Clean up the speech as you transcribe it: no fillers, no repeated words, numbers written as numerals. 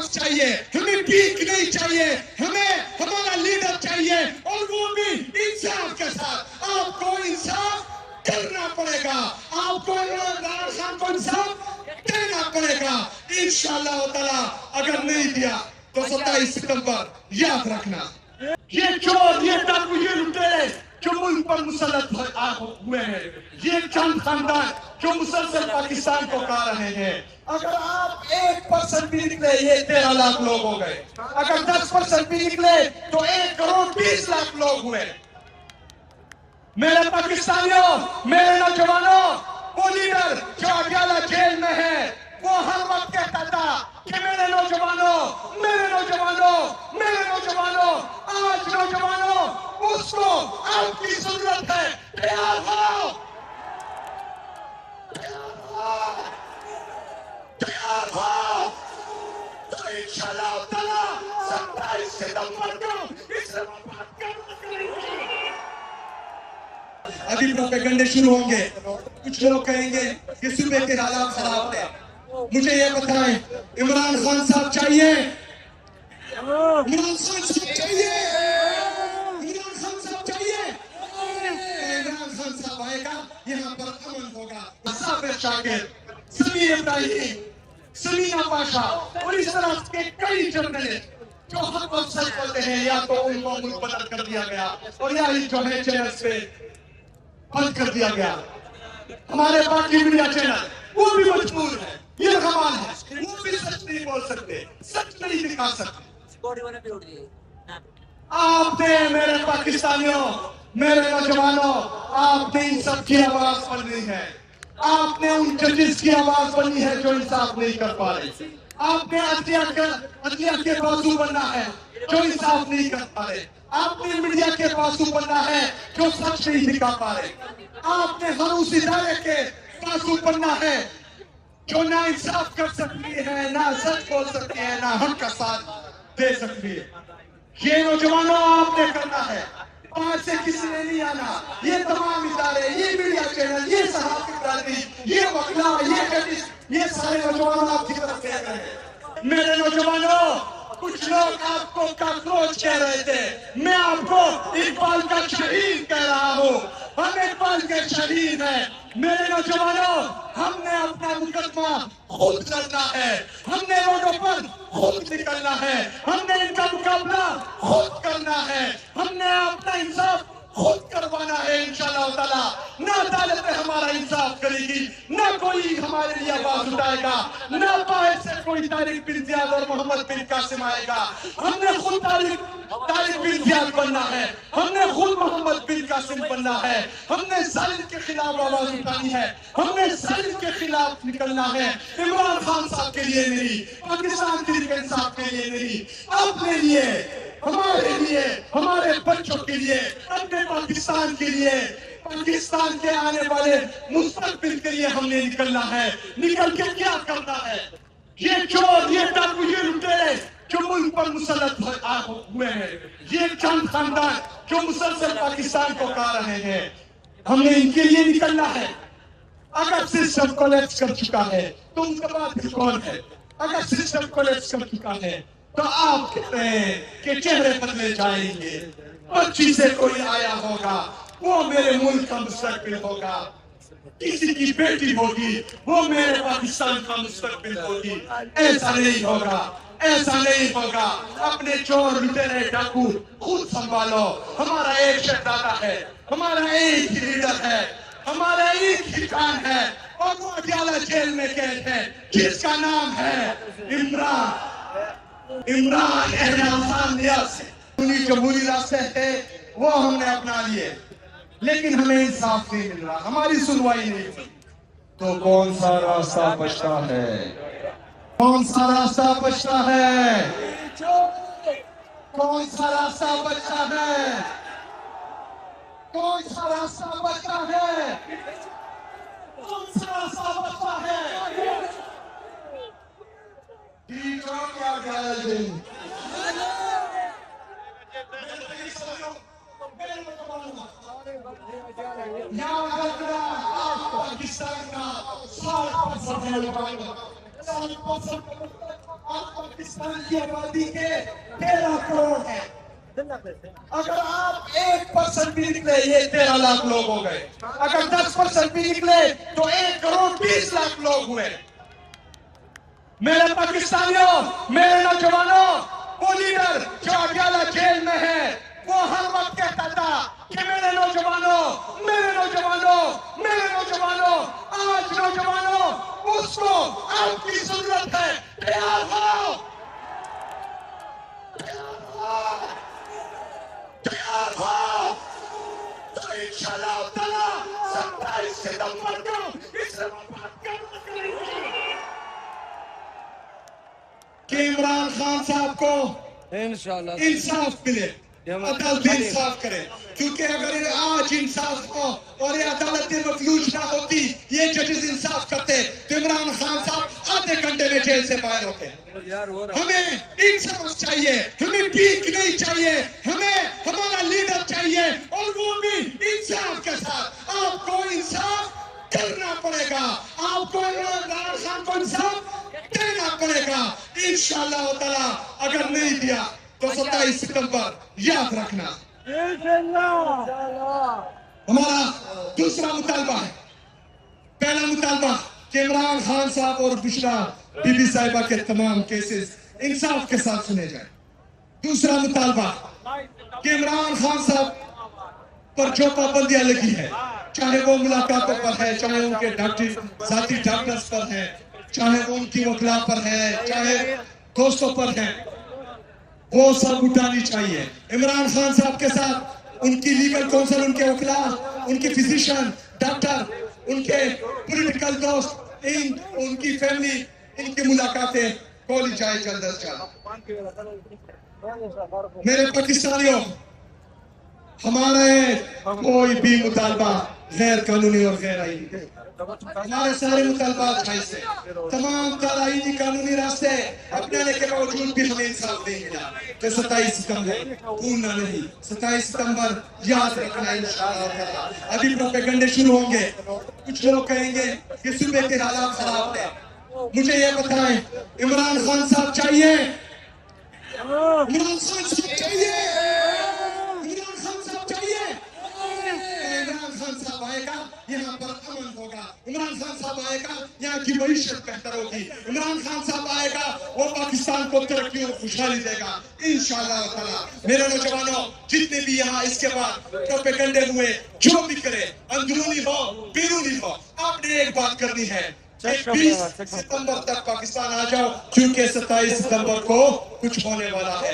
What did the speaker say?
Force चाहिए, हमें peak नहीं चाहिए, हमें हमारा लीडर चाहिए और वो भी इंसाफ के साथ। आपको इंसाफ करना पड़ेगा, आपको इमरान खान को इंसाफ देना पड़ेगा इंशाअल्लाह ताला। अगर नहीं दिया तो 27 सितंबर याद रखना, ये चोर, ये डाकू, ये लुटेरे जो मुल्क पर मुसल्लत हुए हैं, ये चंद खानदान जो मुसलसल पाकिस्तान को खा रहे हैं। अगर आप 1% भी निकले, ये 13 लाख लोग हो गए। अगर 10% भी निकले तो 1 करोड़ 20 लाख लोग हुए। मेरे पाकिस्तानियों, मेरे नौजवानों, वो लीडर जो अकेला जेल में है, वो हर वक्त कहता था कि मेरे नौजवानों, मेरे नौजवानों, मेरे नौजवानों, आज नौजवानों, उसको आपकी जरूरत है। तैयार हो, तैयार हो, तो इंशाअल्लाह ताला 27 सितंबर को इस्लामाबाद का अभी प्रोपेगेंडे शुरू होंगे। कुछ लोग कहेंगे कि सूबे के हालात खराब है। मुझे ये बताएं, इमरान खान साहब चाहिए? इमरान खान साहब चाहिए? इमरान खान साहब चाहिए? इमरान खान साहब आएगा, यहाँ पर अमन होगा। मुसाफिर शाकिर, समीर इब्राहिम, समीना पाशा और इस तरह के कई जर्नलिस्ट जो हर वक्त सच बोलते हैं, या तो उनको मुल्क बदल कर दिया गया और या ही जो है चैनल पे बंद कर दिया गया। हमारे बाकी मीडिया चैनल वो भी मजबूर है, ये कमाल है, वो भी सच नहीं बोल सकते, सच नहीं दिखा सकते। आपने मेरे पाकिस्तानियों, मेरे नौजवानों, आपने इन सब की आवाज बनी है। आपने उन जजेस की आवाज बनी है जो इंसाफ नहीं कर पा रहे। आपने अदलिया के बाजू बनना है जो इंसाफ नहीं कर पा रहे। आपने मीडिया के बाजू बनना है जो सच नहीं दिखा पा रहे। आपने हर उस इदारे के बाजू बनना है जो ना इंसाफ कर सकती है, ना सच बोल सकती है, ना हक का साथ दे सकती है। ये नौजवानों आपने करना है, बाहर से किसी ने नहीं आना। ये तमाम इदारे, ये मीडिया चैनल, ये सहाफी बरादरी, ये वकीला, ये जजेस, ये सारे नौजवानों आपकी तरफ देख रहे हैं। मेरे नौजवानों, कुछ लोग आपको काकरोच कह रहे थे, मैं आपको इकबाल का शहीद कह रहा हूँ। हम इकबाल के शहीद हैं। मेरे नौजवानों, हमने अपना मुकदमा खुद लड़ना है, हमने रोडों पर खुद निकलना है, हमने इनका मुकाबला खुद करना है, हमने अपना इंसाफ खुद करवाना है इंशाअल्लाह ताला। ना अदालतें हमारा इंसाफ करेगी, ना कोई हमारे लिए आवाज उठाएगा, ना बाहर से कोई तारिक बिन जियाद और मोहम्मद बिन कासिम आएगा। हमने खुद तारिक बिन जियाद बनना है, हमने खुद मोहम्मद बिन कासिम बनना है, हमने जालिम के खिलाफ आवाज उठानी है, हमने जालिम के खिलाफ निकलना है। इमरान खान साहब के लिए नहीं, पाकिस्तान के इंसाफ के लिए नहीं, अपने लिए, हमारे लिए, हमारे बच्चों के लिए, अपने पाकिस्तान के लिए, पाकिस्तान के आने वाले मुस्तकबिल के लिए हमने निकलना है। निकल के क्या करना है? ये चोर, ये डाकू, ये लुटेरे जो मुल्क पर मुसल्लत हुए हैं, ये चंद खानदान जो मुसलसल पाकिस्तान को खा रहे हैं, हमने इनके लिए निकलना है। अगर सिस्टम कोलैप्स कर चुका है तो उनके बाद फिर कौन है? अगर सिस्टम कोलैप्स कर चुका है तो आप कहते हैं कि चेहरे बदले जाएंगे। बच्ची से कोई आया होगा, वो मेरे मुल्क का मुस्तकबिल होगा। किसी की बेटी होगी, वो मेरे पाकिस्तान का मुस्तकबिल होगी। ऐसा नहीं होगा, ऐसा नहीं होगा। अपने चोर, लुटेरे, डाकू खुद संभालो। हमारा एक शहजादा है, हमारा एक ही लीडर है, हमारा एक ही जान है, और वो अकेला जेल में कैद है, जिसका नाम है इमरान उन्हीं जमहूरी रास्ते थे वो हमने अपना लिए, लेकिन हमें इंसाफ नहीं मिल रहा, हमारी सुनवाई नहीं हुई। तो कौन सा रास्ता बचता है? कौन सा रास्ता बचता है? कौन सा रास्ता बचता है? कौन सा रास्ता बचता है? कौन सा रास्ता बचता है? क्या पाकिस्तान का पाकिस्तान की आबादी के 13 करोड़ है। अगर आप 1% भी निकले ये 13 लाख लोग हो गए। अगर 10% भी निकले तो 1 करोड़ 20 लाख लोग हुए। मेरे पाकिस्तानियों, मेरे नौजवानों, वो लीडर जो अकेला जेल में है वो हर वक्त कहता था कि मेरे नौजवानों, मेरे नौजवानों, मेरे नौजवानों, आज नौजवानों उसको आपकी जरूरत है। तैयार हो, तैयार हो, तो इंशाअल्लाह ताला 27 सितंबर को इस्लामाबाद का कि इमरान खान साहब को इंशाअल्लाह इंसाफ मिले, अदालत इंसाफ करे। क्योंकि अगर आज इंसाफ हो और ये अदालत मफलूज ना होती, ये जजेस इंसाफ करते तो इमरान खान साहब आधे घंटे में जेल से बाहर होते। हमें इंसाफ चाहिए, हमें भीख नहीं चाहिए, हमें हमारा लीडर चाहिए और वो भी इंसाफ के साथ। आपको इंसाफ करना पड़ेगा, आपको इमरान खान को इंसाफ देना पड़ेगा इंशाअल्लाह ताला। अगर नहीं दिया तो 27 सितंबर याद रखना। हमारा दूसरा मुतालबा है, पहला मुतालबा कि इमरान खान साहब और बुशरा बीबी साहिबा के तमाम केसेस इंसाफ के साथ सुने जाए। दूसरा मुतालबा कि इमरान खान साहब पर जो पाबंदियां लगी है, चाहे वो मुलाकातों पर है, चाहे उनके जाती डॉक्टर्स पर है, चाहे वो उनकी वकला पर है, चाहे दोस्तों पर है, वो सब उठानी चाहिए। इमरान खान साहब के साथ उनकी लीगल काउंसिल, उनके वकला, उनके फिजिशियन, डॉक्टर, उनके पॉलिटिकल दोस्त, उनकी फैमिली, इनकी मुलाकातें खोली जाए जल्द अज जल्द। मेरे पाकिस्तानियों, हमारे कोई भी मुतालबा गैर कानूनी और गैर आईनी, हमारे सारे मुतालबात जायज़ है। तमाम आईनी कानूनी रास्ते अपनाने के बावजूद भी हमें इंसाफ नहीं मिला। तो 27 सितंबर भूलना नहीं, 27 सितंबर याद रखना इंशाअल्लाह। अभी प्रोपेगेंडे शुरू होंगे, कुछ लोग कहेंगे कि सूबे के हालात खराब है। मुझे ये बताएं, इमरान खान साहब चाहिए? इमरान खान साहब चाहिए? इमरान खान साहब चाहिए? इमरान खान साहब आएगा, यहाँ पर अमन होगा। इमरान खान साहब आएगा, यहाँ की मईशत बेहतर होगी। इमरान खान साहब आएगा, वो पाकिस्तान को तरक्की और खुशहाली देगा इंशाअल्लाह ताला। मेरे नौजवानों, जितने भी यहाँ इसके बाद प्रोपेगेंडे हुए, जो भी करे, अंदरूनी हो बैरूनी हो, आपने एक बात करनी है, 20 सितंबर तक पाकिस्तान आ जाओ, क्योंकि 27 सितंबर को कुछ होने वाला है।